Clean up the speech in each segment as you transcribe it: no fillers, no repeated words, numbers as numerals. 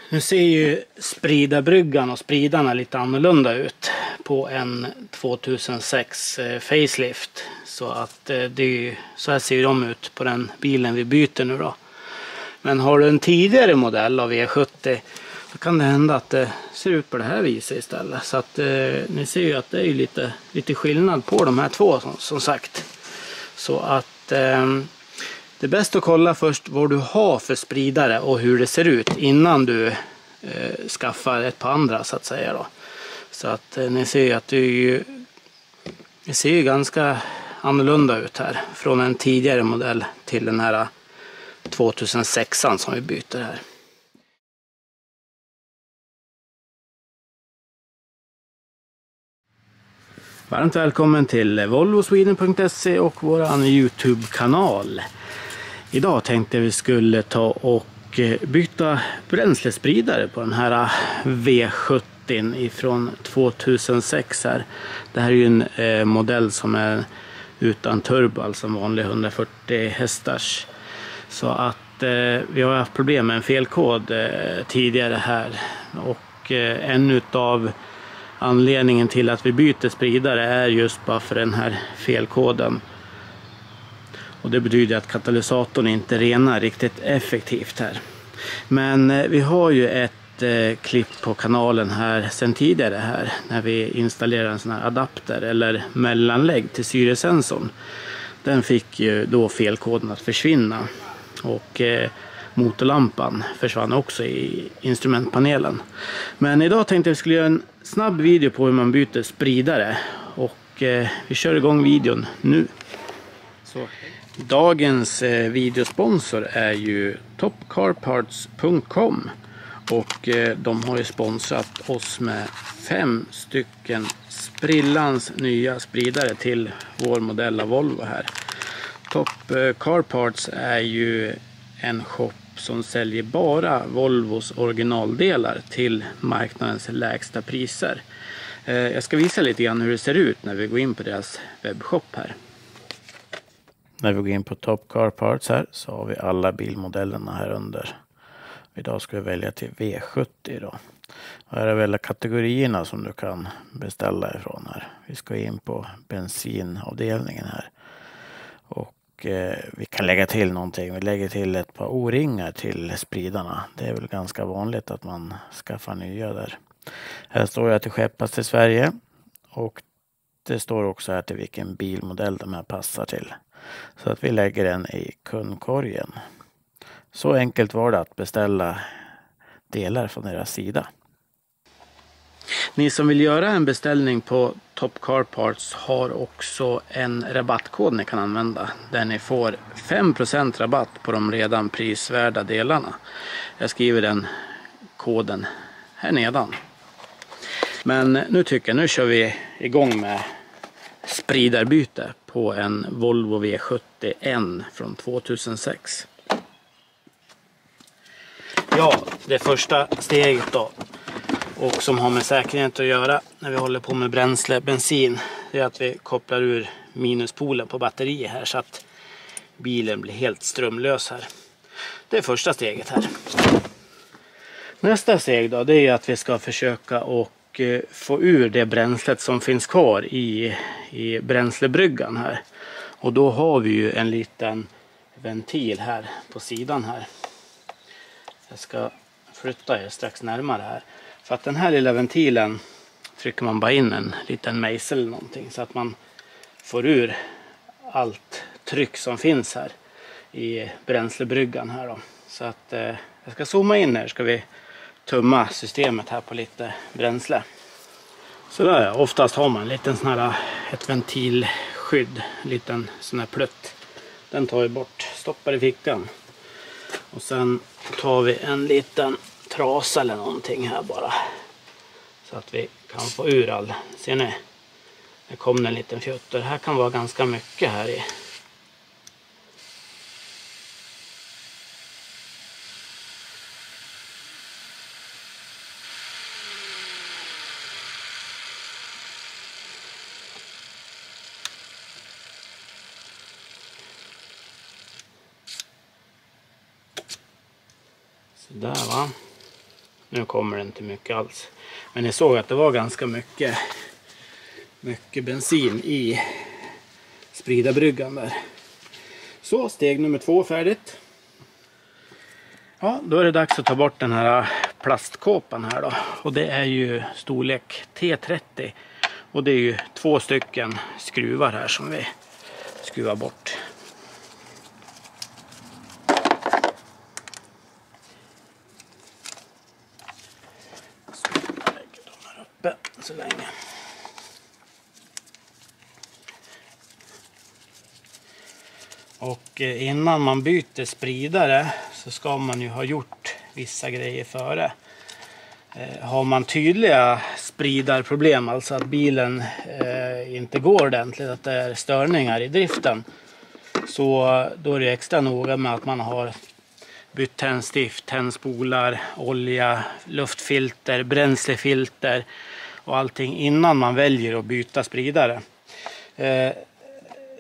Nu ser ju spridarbryggan och spridarna lite annorlunda ut på en 2006 facelift. Så att det är ju, så här ser de ut på den bilen vi byter nu då. Men har du en tidigare modell av V70 så kan det hända att det ser ut på det här viset istället. Så att ni ser ju att det är ju lite skillnad på de här två som sagt. Så att det är bäst att kolla först vad du har för spridare och hur det ser ut innan du skaffar ett par andra så att säga då. Så att ni ser ju att det ser ju ganska annorlunda ut här från en tidigare modell till den här 2006an som vi byter här. Varmt välkommen till volvosweden.se och våran YouTube-kanal. Idag tänkte vi skulle ta och byta bränslespridare på den här V70 ifrån 2006 här. Det här är ju en modell som är utan turbo, alltså en vanlig 140 hästars. Så att vi har haft problem med en felkod tidigare här och en utav anledningen till att vi byter spridare är just bara för den här felkoden. Och det betyder att katalysatorn inte renar riktigt effektivt här. Men vi har ju ett klipp på kanalen här sen tidigare här när vi installerar en sån här adapter eller mellanlägg till syresensorn. Den fick ju då felkoden att försvinna och motorlampan försvann också i instrumentpanelen. Men idag tänkte jag att vi skulle göra en snabb video på hur man byter spridare och vi kör igång videon nu. Så. Dagens videosponsor är ju topcarparts.com och de har ju sponsrat oss med 5 stycken sprillans nya spridare till vår modell av Volvo här. Top Car Parts är ju en shop som säljer bara Volvos originaldelar till marknadens lägsta priser. Jag ska visa lite grann hur det ser ut när vi går in på deras webbshop här. När vi går in på Top Car Parts här så har vi alla bilmodellerna här under. Idag ska vi välja till V70 då. Och här är väl kategorierna som du kan beställa ifrån här. Vi ska in på bensinavdelningen här. Och vi kan lägga till någonting. Vi lägger till ett par O-ringar till spridarna. Det är väl ganska vanligt att man skaffar nya där. Här står det att det skeppas till Sverige. Och det står också här till vilken bilmodell de här passar till. Så att vi lägger den i kundkorgen. Så enkelt var det att beställa delar från deras sida. Ni som vill göra en beställning på Top Car Parts har också en rabattkod ni kan använda. Där ni får 5% rabatt på de redan prisvärda delarna. Jag skriver den koden här nedan. Men nu kör vi igång med spridarbyte på en Volvo V70N från 2006. Ja, det första steget då, och som har med säkerhet att göra när vi håller på med bensin, det är att vi kopplar ur minuspolen på batteriet här så att bilen blir helt strömlös här. Det är första steget här. Nästa steg då, det är att vi ska försöka och få ur det bränslet som finns kvar i bränslebryggan här. Och då har vi ju en liten ventil här på sidan här. Jag ska flytta er strax närmare här. För att den här lilla ventilen trycker man bara in en liten mejsel eller någonting så att man får ur allt tryck som finns här i bränslebryggan här då. Så att jag ska zooma in här, ska vi tumma systemet här på lite bränsle. Så där, oftast har man en liten sån här, ett ventilskydd, en liten sån här plutt. Den tar vi bort, stoppar i fickan. Och sen tar vi en liten trasa eller någonting här bara. Så att vi kan få ur all, ser ni? Det kommer en liten fjutt. Det här kan vara ganska mycket här i. Där va. Nu kommer det inte mycket alls. Men ni såg att det var ganska mycket bensin i spridarbryggan där. Så, steg nummer 2 färdigt. Ja, då är det dags att ta bort den här plastkåpan här då. Och det är ju storlek T30. Och det är ju 2 stycken skruvar här som vi skruvar bort. Så lägger de här uppe så länge. Och innan man byter spridare så ska man ju ha gjort vissa grejer före. Har man tydliga spridarproblem, alltså att bilen inte går ordentligt, att det är störningar i driften, så då är det extra noga med att man har bytt tändstift, tändspolar, olja, luftfilter, bränslefilter och allting innan man väljer att byta spridare.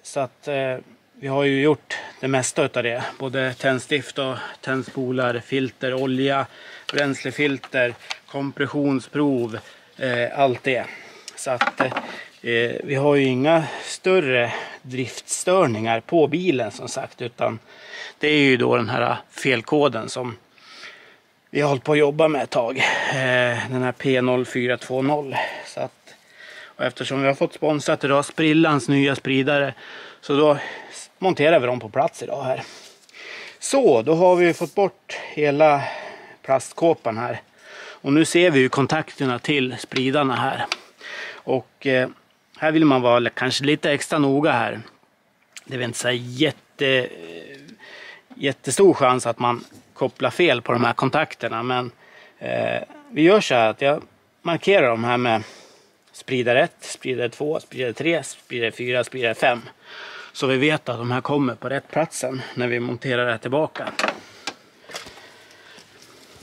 Så att vi har ju gjort det mesta av det. Både tändstift och tändspolar, filter, olja, bränslefilter, kompressionsprov, allt det. Så att vi har ju inga större driftstörningar på bilen som sagt. Utan det är ju då den här felkoden som vi har hållit på att jobba med ett tag. Den här P0420. Så att, och eftersom vi har fått sponsrat idag Sprillans nya spridare, så då monterar vi dem på plats idag här. Så, då har vi fått bort hela plastkåpan här. Och nu ser vi ju kontakterna till spridarna här. Och här vill man vara kanske lite extra noga här. Det är väl inte så jättestor chans att man kopplar fel på de här kontakterna. Men vi gör så här att jag markerar de här med spridare 1, spridare 2, spridare 3, spridare 4, spridare 5. Så vi vet att de här kommer på rätt platsen när vi monterar det tillbaka.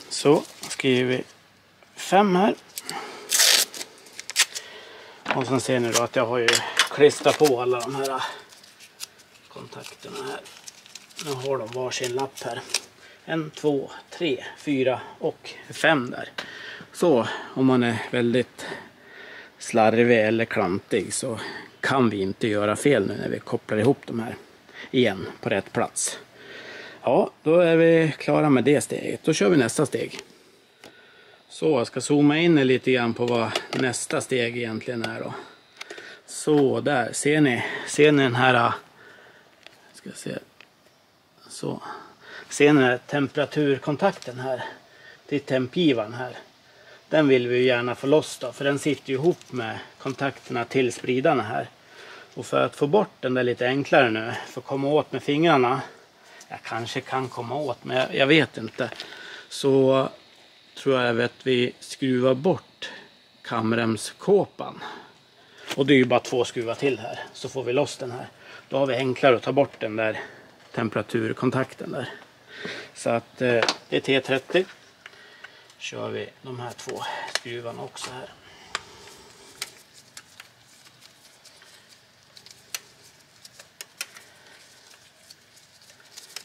Så skriver vi 5 här. Och sen ser ni då att jag har ju klistrat på alla de här kontakterna här. Nu har de varsin lapp här. 1, 2, 3, 4 och 5 där. Så om man är väldigt slarvig eller klantig så kan vi inte göra fel nu när vi kopplar ihop de här igen på rätt plats. Ja, då är vi klara med det steget. Då kör vi nästa steg. Så, jag ska zooma in lite grann på vad nästa steg egentligen är då. Så, där ser ni den här, ska jag se. Så, ser ni den här temperaturkontakten här till tempgivaren här. Den vill vi gärna få loss då, för den sitter ju ihop med kontakterna till spridarna här. Och för att få bort den där lite enklare nu, för att komma åt med fingrarna, jag kanske kan komma åt, men jag vet inte, så tror jag att vi skruvar bort kamremskåpan. Och det är ju bara 2 skruvar till här, så får vi loss den här. Då har vi enklare att ta bort den där temperaturkontakten där. Så att det är T30. Kör vi de här 2 skruvarna också här.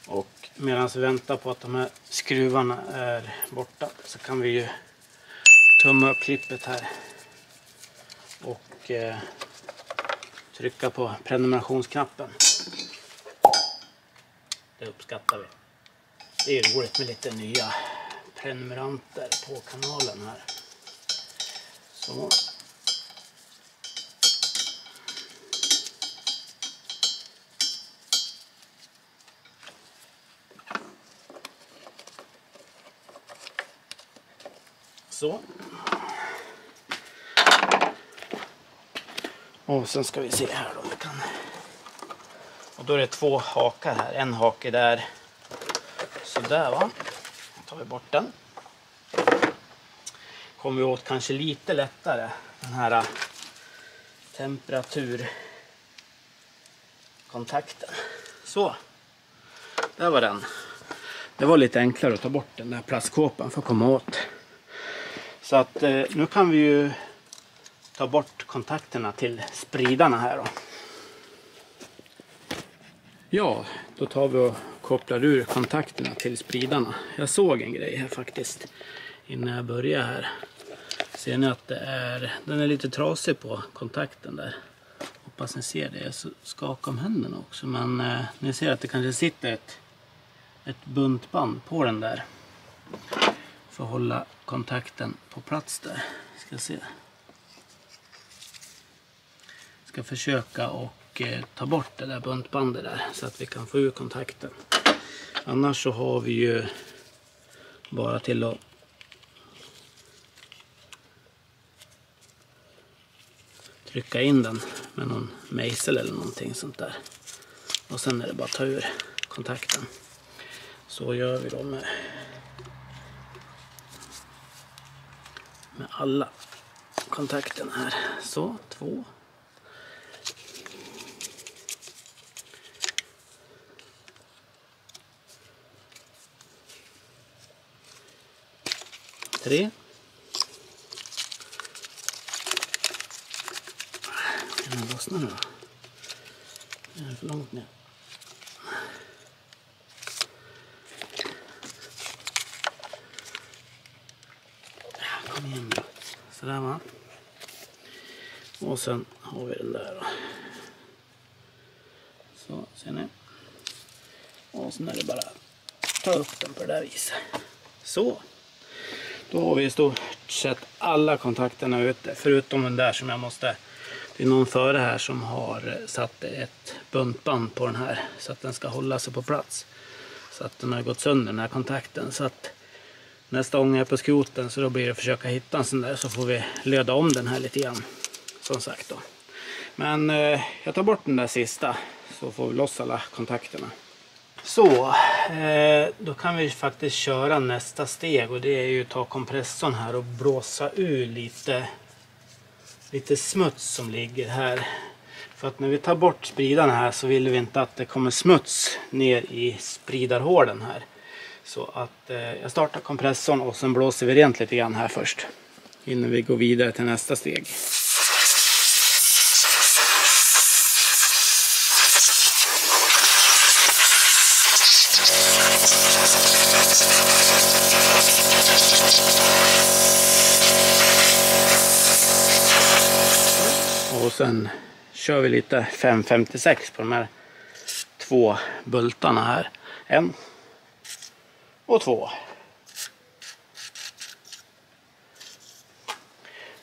Och medan vi väntar på att de här skruvarna är borta så kan vi ju tumma upp klippet här och trycka på prenumerationsknappen. Det uppskattar vi. Det är roligt med lite nya prenumeranter på kanalen här. Så. Så. Och sen ska vi se här då. Och då är det 2 hakar här. En hake där. Så där va. Då tar vi bort den. Kommer vi åt kanske lite lättare den här temperaturkontakten. Så. Där var den. Det var lite enklare att ta bort den där plastkåpan för att komma åt. Så att nu kan vi ju ta bort kontakterna till spridarna här då. Ja, då tar vi och kopplar ur kontakterna till spridarna. Jag såg en grej här faktiskt innan jag börjar här. Ser ni att den är lite trasig på kontakten där. Hoppas ni ser det. Jag skakar om händerna också. Men ni ser att det kanske sitter ett buntband på den där. För att hålla kontakten på plats där. Ska se. Ska försöka och ta bort det där buntbandet där. Så att vi kan få ur kontakten. Annars så har vi ju bara till att trycka in den med någon mejsel eller någonting sånt där. Och sen är det bara att ta ur kontakten. Så gör vi då med alla kontakterna här. Så, 2. 3. Kan den lossna nu då? Den är för långt ner. Kom igen då. Sådär va. Och sen har vi den där då. Så, ser ni. Och sen är det bara att ta upp den på det där viset. Så. Då har vi i stort sett alla kontakterna ute. Förutom den där som jag måste... Det är någon före här som har satt ett buntband på den här. Så att den ska hålla sig på plats. Så att den har gått sönder den här kontakten. Så att nästa gång jag är på skroten så då blir det att försöka hitta en sån där. Så får vi löda om den här lite grann. Som sagt då. Men jag tar bort den där sista. Så får vi loss alla kontakterna. Så, då kan vi faktiskt köra nästa steg. Och det är ju att ta kompressorn här och blåsa ur lite smuts som ligger här. För att när vi tar bort spridarna här så vill vi inte att det kommer smuts ner i spridarhålen här. Så att jag startar kompressorn och sen blåser vi rent lite grann här först. Innan vi går vidare till nästa steg. Och sen kör vi lite 556 på de här 2 bultarna här. 1 och 2.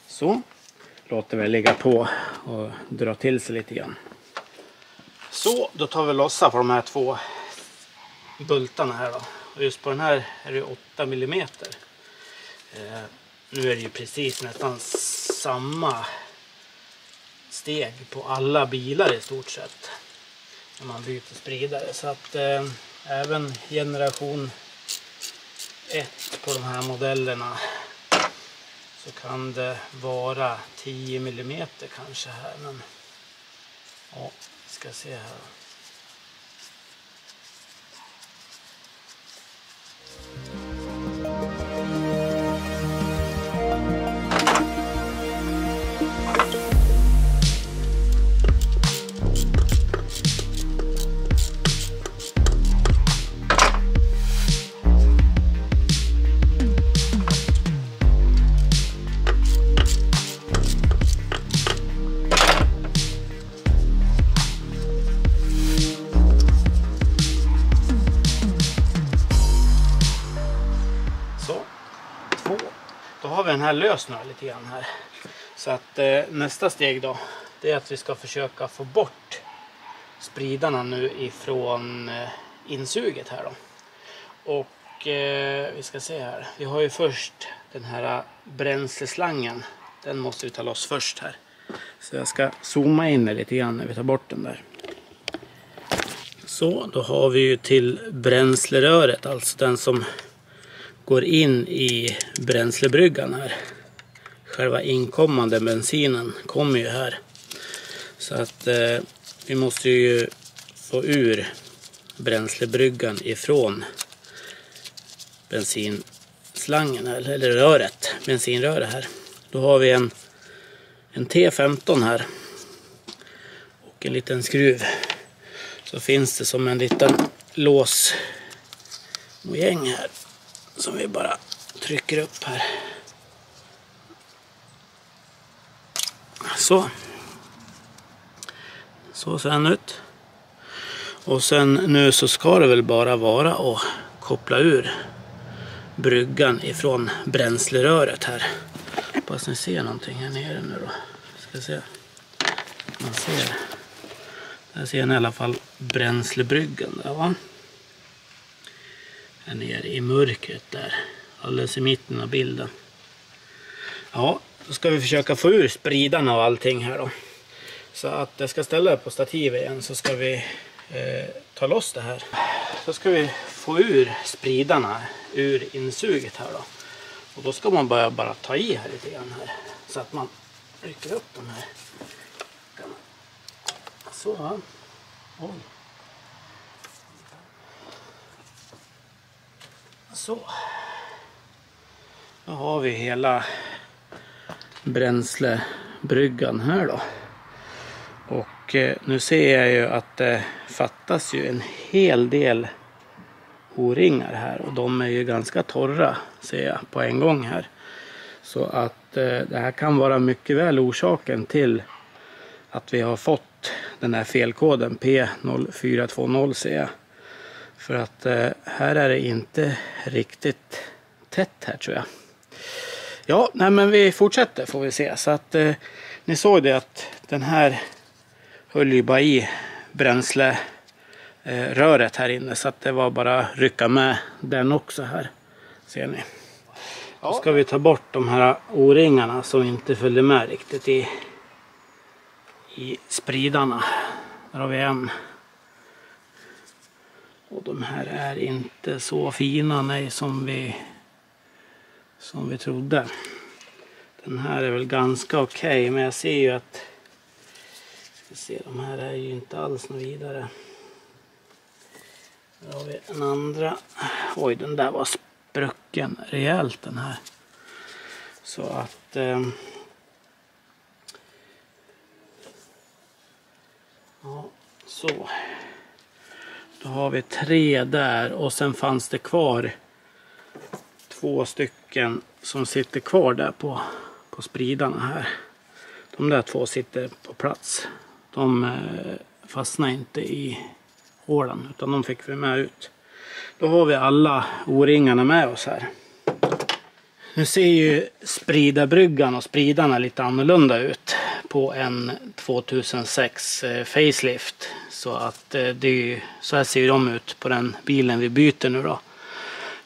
Så låter vi ligga på och dra till sig lite grann. Så då tar vi lossa på de här 2 bultarna här då. Och just på den här är det 8 mm. Nu är det ju precis nästan samma steg på alla bilar i stort sett när man byter spridare, så att även generation 1 på de här modellerna så kan det vara 10 mm kanske här, men ja, vi ska se här. Då har vi den här lös nu lite grann här. Så att nästa steg då, det är att vi ska försöka få bort spridarna nu ifrån insuget här då. Och vi ska se här. Vi har ju först den här bränsleslangen. Den måste vi ta loss först här. Så jag ska zooma in lite grann när vi tar bort den där. Så, då har vi ju till bränsleröret, alltså den som går in i bränslebryggan här. Själva inkommande bensinen kommer ju här. Så att vi måste ju få ur bränslebryggan ifrån bensinslangen eller röret, bensinröret här. Då har vi en T15 här och en liten skruv. Så finns det som en liten låsmojäng här som vi bara Trycker upp här. Så. Så ser den ut. Och sen nu så ska det väl bara vara att koppla ur bryggan ifrån bränsleröret här. Hoppas ni ser någonting här nere nu då. Ska se. Man ser. Där ser ni i alla fall bränslebryggan där, va? Här nere i mörkret där. Alldeles i mitten av bilden. Ja, då ska vi försöka få ur spridarna och allting här då. Så att jag ska ställa det på stativ igen, så ska vi ta loss det här. Så ska vi få ur spridarna ur insuget här då. Och då ska man bara ta i här lite grann här. Så att man rycker upp de här. Så. Oj. Så. Då har vi hela bränslebryggan här då. Och nu ser jag ju att det fattas ju en hel del O-ringar här. Och de är ju ganska torra, ser jag på en gång här. Så att det här kan vara mycket väl orsaken till att vi har fått den här felkoden P0420, ser jag. För att här är det inte riktigt tätt här, tror jag. Ja, nej, men vi fortsätter får vi se. Så att ni såg det att den här höll ju bara i bränsleröret här inne. Så att det var bara rycka med den också här. Ser ni. Då ska vi ta bort de här O-ringarna som inte följde med riktigt i spridarna. Där har vi en. Och de här är inte så fina, nej, som vi trodde. Den här är väl ganska okej, men jag ser ju att de här är ju inte alls något vidare. Där har vi en andra. Oj, den där var sprucken rejält den här. Så att ja, så. Då har vi 3 där och sen fanns det kvar 2 stycken som sitter kvar där på spridarna här. De där 2 sitter på plats. De fastnar inte i hålen, utan de fick vi med ut. Då har vi alla O-ringarna med oss här. Nu ser ju spridarbryggan och spridarna lite annorlunda ut på en 2006 facelift. Så att så här ser de ut på den bilen vi byter nu då.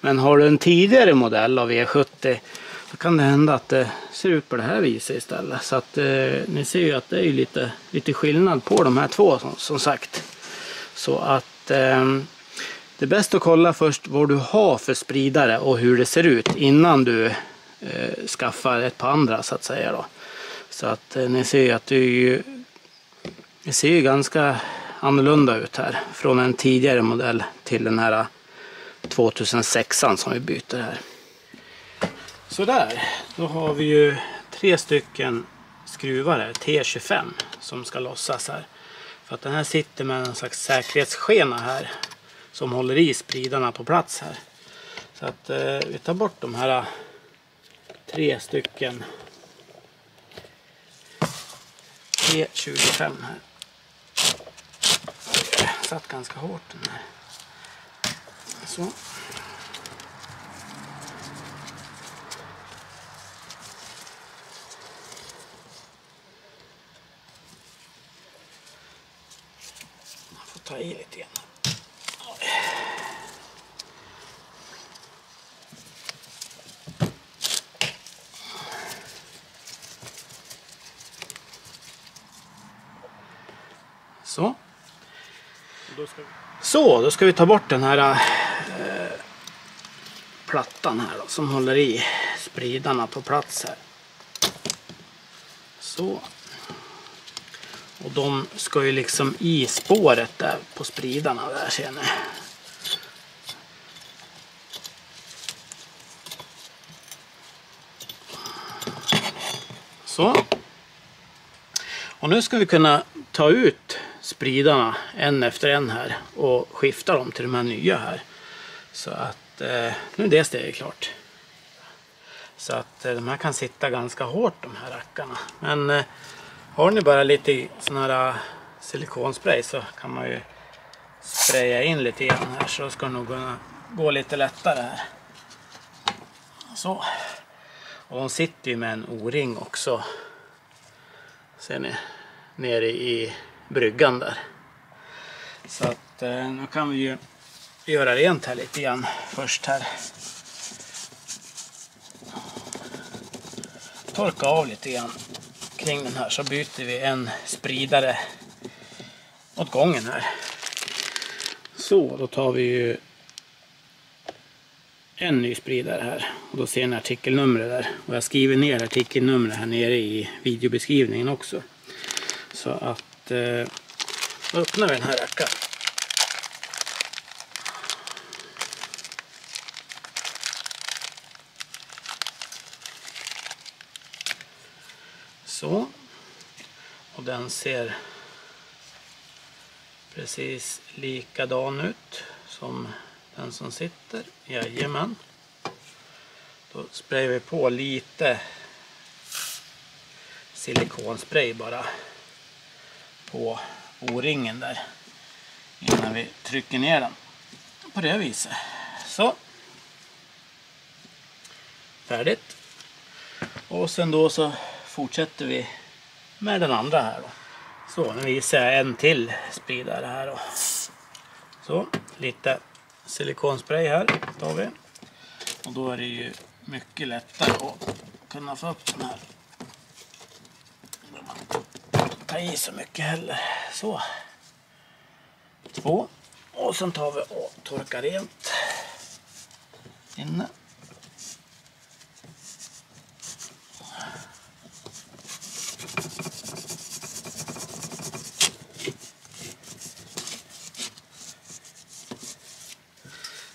Men har du en tidigare modell av E70, då kan det hända att det ser ut på det här viset istället. Så att ni ser ju att det är lite skillnad på de här 2 som sagt. Så att det är bäst att kolla först vad du har för spridare och hur det ser ut innan du skaffar ett par andra, så att säga då. Så att ni ser ju att det ser ju ganska annorlunda ut här från en tidigare modell till den här 2006an som vi byter här. Så där, då har vi ju 3 stycken skruvare T25 som ska lossas här. För att den här sitter med en slags säkerhetsskena här som håller i spridarna på plats här. Så att vi tar bort de här 3 stycken T25 här. Satt ganska hårt den här. Så. Man får ta i lite grann. Så. Då ska vi ta bort den här plattan här då, som håller i spridarna på plats här. Så. Och de ska ju liksom i spåret där på spridarna där, ser ni. Så. Och nu ska vi kunna ta ut spridarna en efter en här och skifta dem till de här nya här. Så att nu är det steget klart. Så att de här kan sitta ganska hårt, de här rackarna. Men har ni bara lite sån här silikonspray så kan man ju spraya in lite grann här, så ska det nog kunna gå lite lättare här. Så. Och de sitter ju med en O-ring också. Ser ni? Nere i bryggan där. Så att nu kan vi ju göra rent här lite grann först här. Torka av lite grann kring den här, så byter vi en spridare åt gången här. Så, då tar vi ju en ny spridare här. Och då ser ni artikelnumret där. Och jag skriver ner artikelnumret här nere i videobeskrivningen också. Så att då öppnar vi den här rackaren. Så. Och den ser precis likadan ut som den som sitter. Jajamän. Då sprayar vi på lite silikonspray bara på O-ringen där innan vi trycker ner den på det viset. Så. Färdigt. Och sen då så fortsätter vi med den andra här då. Så, nu visar jag en till spridare här då. Så, lite silikonspray här tar vi. Och då är det ju mycket lättare att kunna få upp den här. Ta i så mycket heller. Så. 2. Och sen tar vi och torkar rent inne.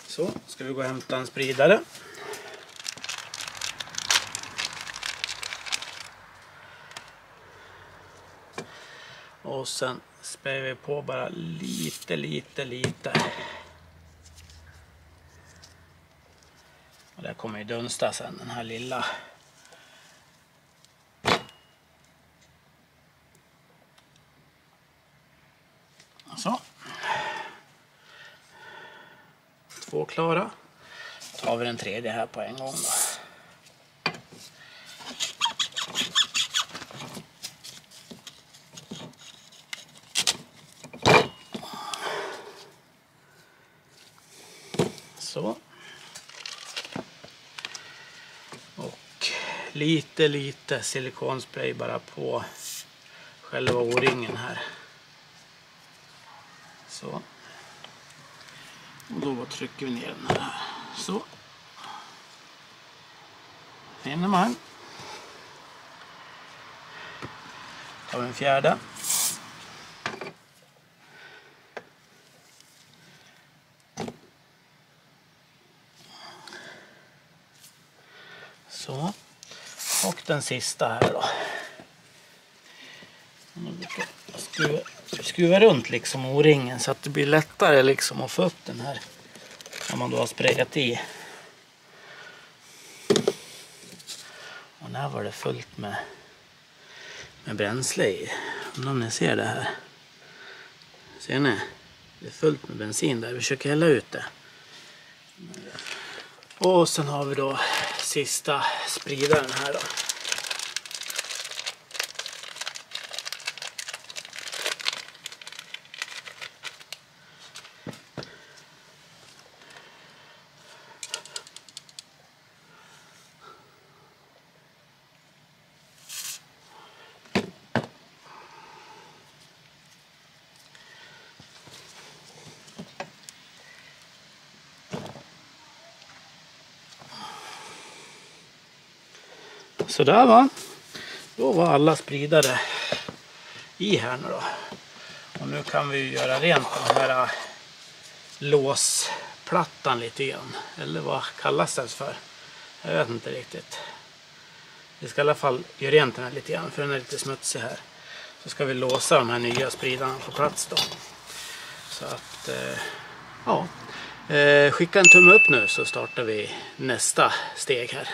Så, ska vi gå och hämta en spridare. Och sen sprayar vi på bara lite. Och där kommer ju dunsta sen, den här lilla. Så. 2 klara. Då tar vi den tredje här på en gång då. Så. Och lite silikonspray bara på själva O-ringen här. Så. Och då trycker vi ner den här. Så. Finner man. Tar vi en fjärde. Så. Och den sista här då. Skruva runt liksom O-ringen så att det blir lättare liksom att få upp den här när man då har sprayat i. Och när var det fullt med bränsle i. Om ni ser det här. Ser ni? Det är fullt med bensin där. Vi försöker hälla ut det. Och sen har vi då sista spridaren här då. Så där va. Då var alla spridare i här nu då. Och nu kan vi göra rent den här låsplattan lite grann. Eller vad kallas det för? Jag vet inte riktigt. Vi ska i alla fall göra rent den här lite grann för den är lite smutsig här. Så ska vi låsa de här nya spridarna på plats då. Så att ja. Skicka en tumme upp nu så startar vi nästa steg här.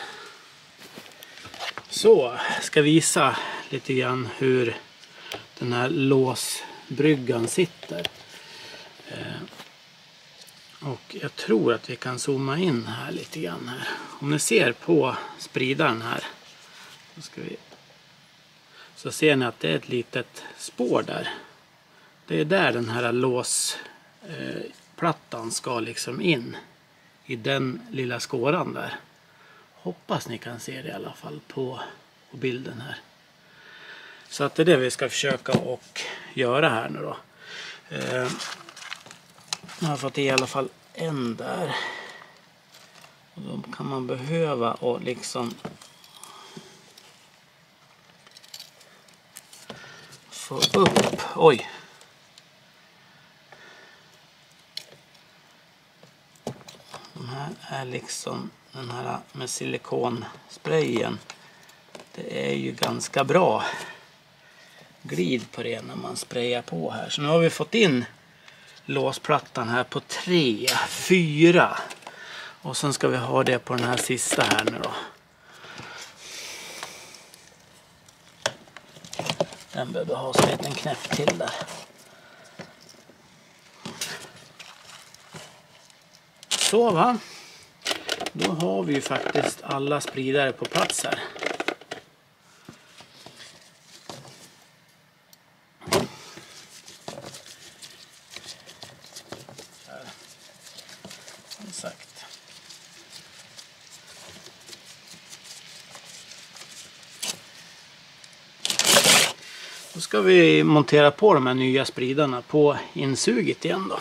Så, jag ska visa lite grann hur den här låsbryggan sitter. Och jag tror att vi kan zooma in här lite grann här. Om ni ser på spridaren här så ser ni att det är ett litet spår där. Det är där den här låsplattan ska liksom in i den lilla skåran där. Hoppas ni kan se det i alla fall på bilden här. Så att det är det vi ska försöka och göra här nu då. Jag har fått i alla fall en där. Och då kan man behöva och liksom få upp. Oj. De här är liksom den här med silikonsprayen. Det är ju ganska bra glid på det när man sprayar på här. Så nu har vi fått in låsplattan här på 3, 4. Och sen ska vi ha det på den här sista här nu då. Den behöver ha en liten knäpp till där. Så va. Då har vi ju faktiskt alla spridare på plats här. Exakt. Då ska vi montera på de här nya spridarna på insuget igen då.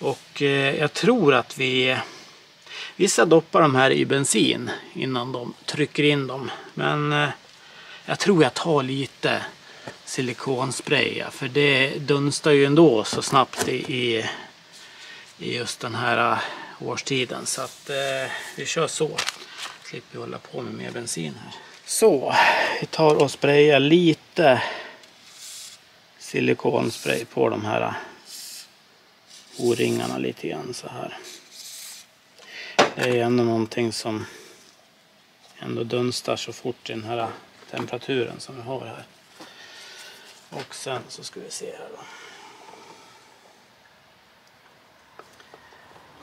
Och jag tror att vissa doppar de här i bensin innan de trycker in dem. Men jag tror jag tar lite silikonspray. För det dunstar ju ändå så snabbt i just den här årstiden. Så att vi kör så. Slipper vi hålla på med mer bensin här. Så, vi tar och sprayar lite silikonspray på de här O-ringarna lite grann så här. Det är ändå någonting som ändå dunstar så fort i den här temperaturen som vi har här. Och sen så ska vi se här då.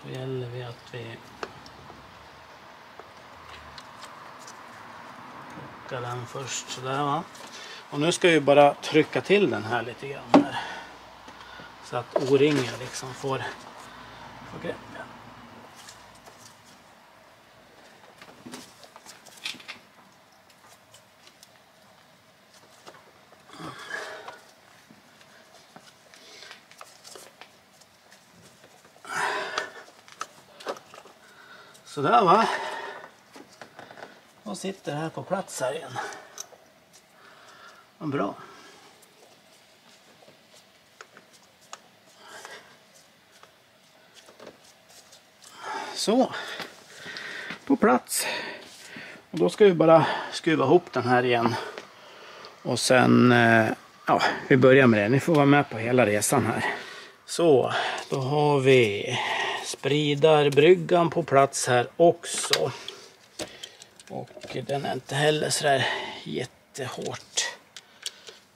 Då gäller det att vi plockar den först sådär va. Och nu ska vi bara trycka till den här lite grann här. Så att O-ringen liksom får grepp. Sådär va. Och sitter här på plats här igen. Vad bra. Så. På plats. Och då ska vi bara skruva ihop den här igen. Och sen, ja, vi börjar med det. Ni får vara med på hela resan här. Så, då har vi spridarbryggan på plats här också. Och den är inte heller så där jättehårt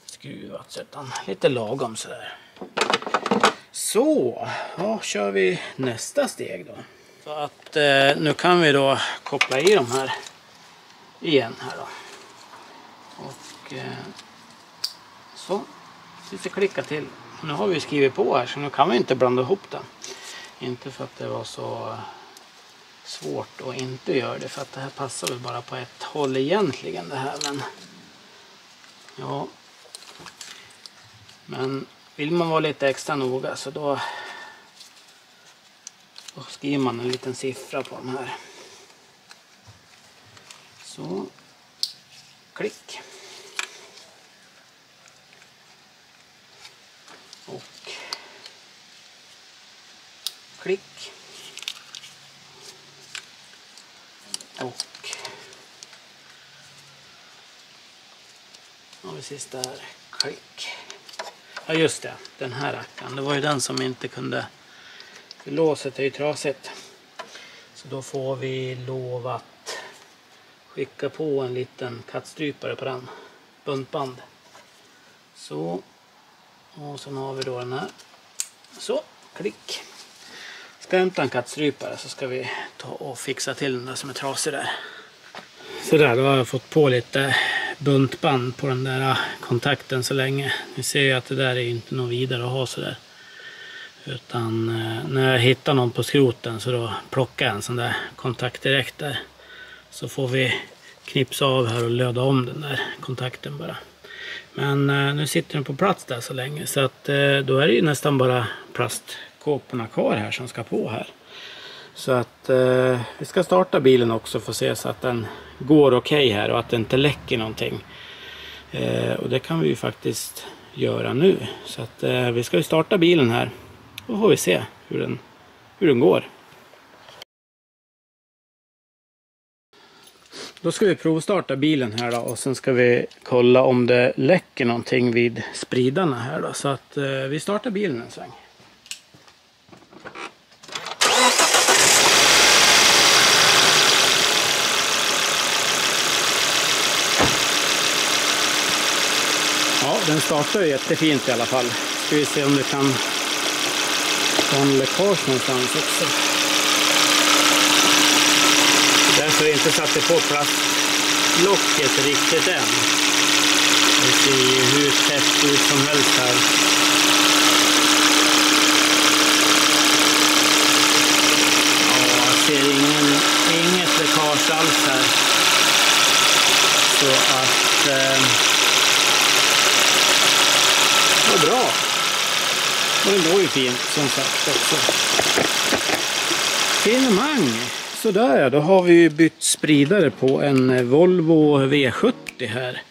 skruvat utan lite lagom så där. Så, då kör vi nästa steg då. Så att nu kan vi då koppla i de här igen här då. Och så, lite klicka till. Nu har vi skrivit på här så nu kan vi inte blanda ihop den. Inte för att det var så svårt att inte göra det, för att det här passar väl bara på ett håll egentligen det här, men ja, men vill man vara lite extra noga så då skriver man en liten siffra på de här. Så klick och klick och vi sista här, klick. Ja just det, den här rackaren, det var ju den som inte kunde, låset är ju trasigt. Så då får vi lov att skicka på en liten kattstrypare på den. Buntband. Så. Och sen har vi då den här. Så, klick. Ska jag hämta en kattstrypare så ska vi ta och fixa till den där som är trasig där. Så där, då har jag fått på lite buntband på den där kontakten så länge. Ni ser ju att det där är inte något vidare att ha så där. Utan när jag hittar någon på skroten så då plockar jag en sån där kontakt direkt där. Så får vi knipsa av här och löda om den där kontakten bara. Men nu sitter den på plats där så länge så att då är det ju nästan bara plastkåporna kvar här som ska på här. Så att vi ska starta bilen också för att se så att den går okej här och att det inte läcker någonting. Och det kan vi ju faktiskt göra nu. Så att vi ska ju starta bilen här och får vi se hur den går. Då ska vi provstarta bilen här då och sen ska vi kolla om det läcker någonting vid spridarna här då. Så att vi startar bilen en sväng. Ja, den startar ju jättefint i alla fall. Ska vi se om det kan få en läckage någonstans också. Därför är det inte satt på plastlocket riktigt än. Det ser ju hur tätt ut som helst här. Ja, jag ser inget läckage alls här. Så att det är bra. Och den går ju fint som sagt också. Finemang. Sådär ja, då har vi bytt spridare på en Volvo V70 här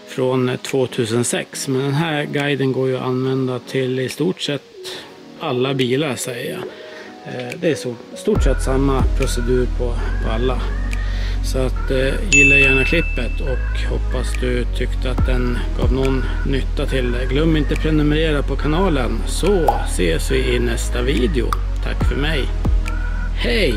från 2006. Men den här guiden går ju att använda till i stort sett alla bilar säger jag. Det är så stort sett samma procedur på alla. Så att gilla gärna klippet och hoppas du tyckte att den gav någon nytta till dig. Glöm inte prenumerera på kanalen så ses vi i nästa video. Tack för mig. Hej!